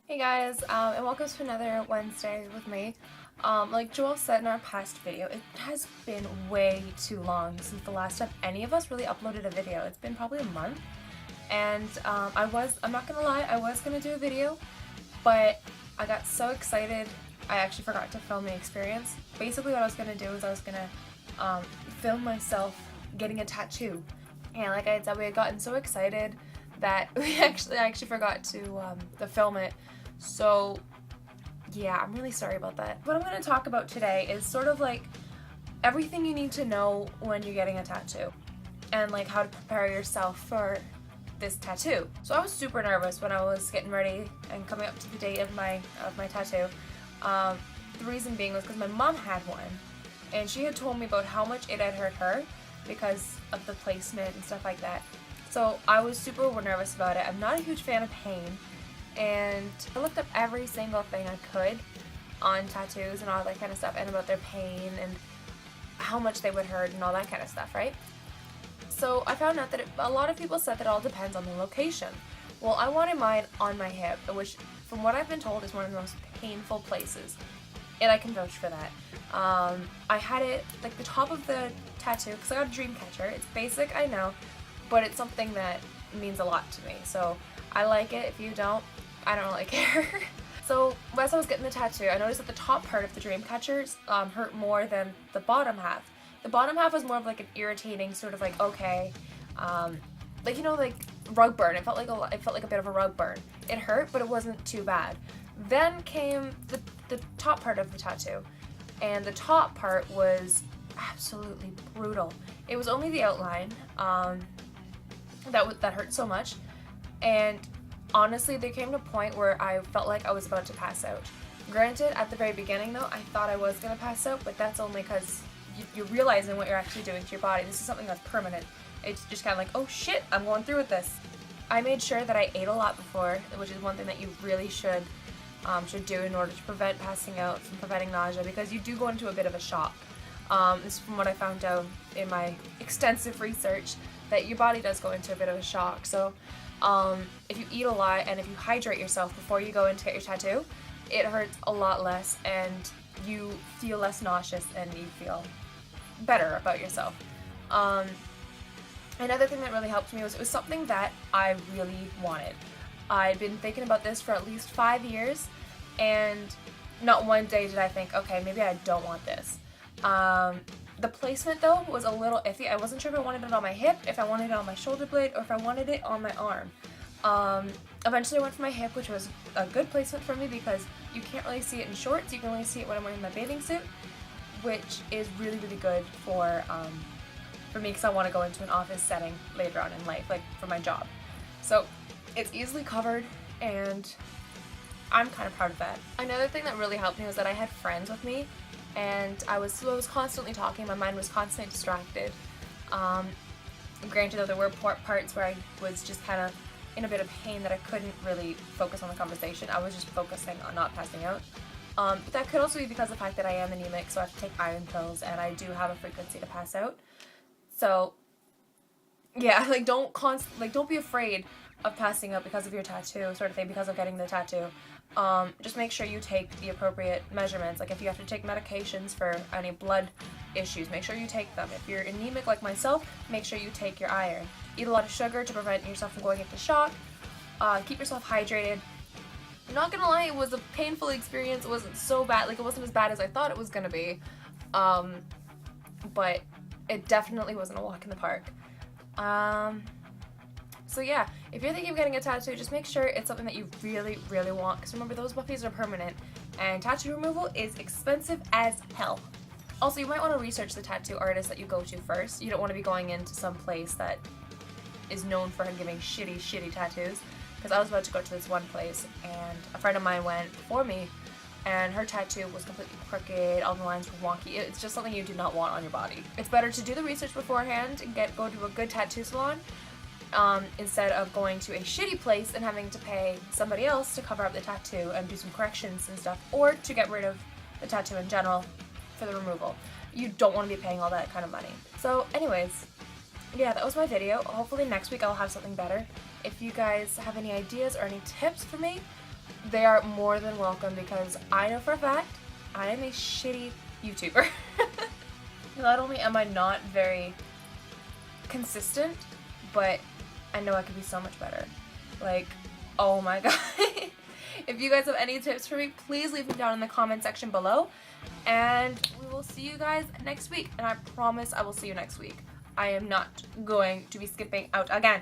Hey guys, and welcome to another Wednesday with me. Like Joel said in our past video, it has been way too long since the last time any of us really uploaded a video. It's been probably a month, and I'm not gonna lie, I was gonna do a video, but I got so excited, I actually forgot to film the experience. Basically what I was gonna do is I was gonna film myself getting a tattoo, and like I had said, we had gotten so excited that I actually forgot to film it. So yeah, I'm really sorry about that. What I'm going to talk about today is sort of like everything you need to know when you're getting a tattoo and like how to prepare yourself for this tattoo. So I was super nervous when I was getting ready and coming up to the date of my tattoo. The reason being was because my mom had one and she had told me about how much it had hurt her because of the placement and stuff like that. So I was super nervous about it. I'm not a huge fan of pain, and I looked up every single thing I could on tattoos and all that kind of stuff, and about their pain and how much they would hurt and all that kind of stuff, right? So I found out that a lot of people said that it all depends on the location. Well, I wanted mine on my hip, which from what I've been told is one of the most painful places, and I can vouch for that. I had it like the top of the tattoo because I got a dream catcher. It's basic, I know, but it's something that means a lot to me, so I like it. If you don't, I don't really care. So as I was getting the tattoo, I noticed that the top part of the dream catchers hurt more than the bottom half. The bottom half was more of like an irritating sort of like, okay, like, you know, like rug burn. It felt like a bit of a rug burn. It hurt, but it wasn't too bad. Then came the top part of the tattoo, and the top part was absolutely brutal. It was only the outline that hurt so much, and honestly, there came to a point where I felt like I was about to pass out. Granted, at the very beginning though, I thought I was gonna pass out, but that's only because you're realizing what you're actually doing to your body. This is something that's permanent. It's just kind of like, oh shit, I'm going through with this. I made sure that I ate a lot before, which is one thing that you really should do in order to prevent passing out, from preventing nausea, because you do go into a bit of a shock. This is from what I found out in my extensive research, that your body does go into a bit of a shock. So if you eat a lot and if you hydrate yourself before you go in to get your tattoo, it hurts a lot less and you feel less nauseous and you feel better about yourself. Another thing that really helped me was it was something that I really wanted. I'd been thinking about this for at least 5 years, and not one day did I think, okay, maybe I don't want this. The placement though was a little iffy. I wasn't sure if I wanted it on my hip, if I wanted it on my shoulder blade, or if I wanted it on my arm. Eventually I went for my hip, which was a good placement for me because you can't really see it in shorts. You can only see it when I'm wearing my bathing suit, which is really good for me because I want to go into an office setting later on in life, like for my job. So it's easily covered, and I'm kind of proud of that. Another thing that really helped me was that I had friends with me, and I was constantly talking. My mind was constantly distracted. Granted, though, there were parts where I was just kind of in a bit of pain that I couldn't really focus on the conversation. I was just focusing on not passing out. But that could also be because of the fact that I am anemic, so I have to take iron pills, and I do have a frequency to pass out. So yeah, like don't be afraid of passing out because of your tattoo, sort of thing, because of getting the tattoo. Just make sure you take the appropriate measurements. Like if you have to take medications for any blood issues, make sure you take them. If you're anemic like myself, make sure you take your iron. Eat a lot of sugar to prevent yourself from going into shock. Keep yourself hydrated. I'm not gonna lie, it was a painful experience. It wasn't so bad, like it wasn't as bad as I thought it was gonna be. But it definitely wasn't a walk in the park. So yeah, if you're thinking of getting a tattoo, just make sure it's something that you really want, because remember, those buffies are permanent, and tattoo removal is expensive as hell. Also, you might want to research the tattoo artist that you go to first. You don't want to be going into some place that is known for giving shitty tattoos, because I was about to go to this one place, and a friend of mine went before me, and her tattoo was completely crooked, all the lines were wonky. It's just something you do not want on your body. It's better to do the research beforehand and go to a good tattoo salon, instead of going to a shitty place and having to pay somebody else to cover up the tattoo and do some corrections and stuff, or to get rid of the tattoo in general for the removal. You don't want to be paying all that kind of money. So anyways, yeah, that was my video. Hopefully next week I'll have something better. If you guys have any ideas or any tips for me, they are more than welcome, because I know for a fact I am a shitty YouTuber. Not only am I not very consistent, but I know I could be so much better. Like, oh my god. If you guys have any tips for me, please leave them down in the comment section below. And we will see you guys next week. And I promise I will see you next week. I am not going to be skipping out again.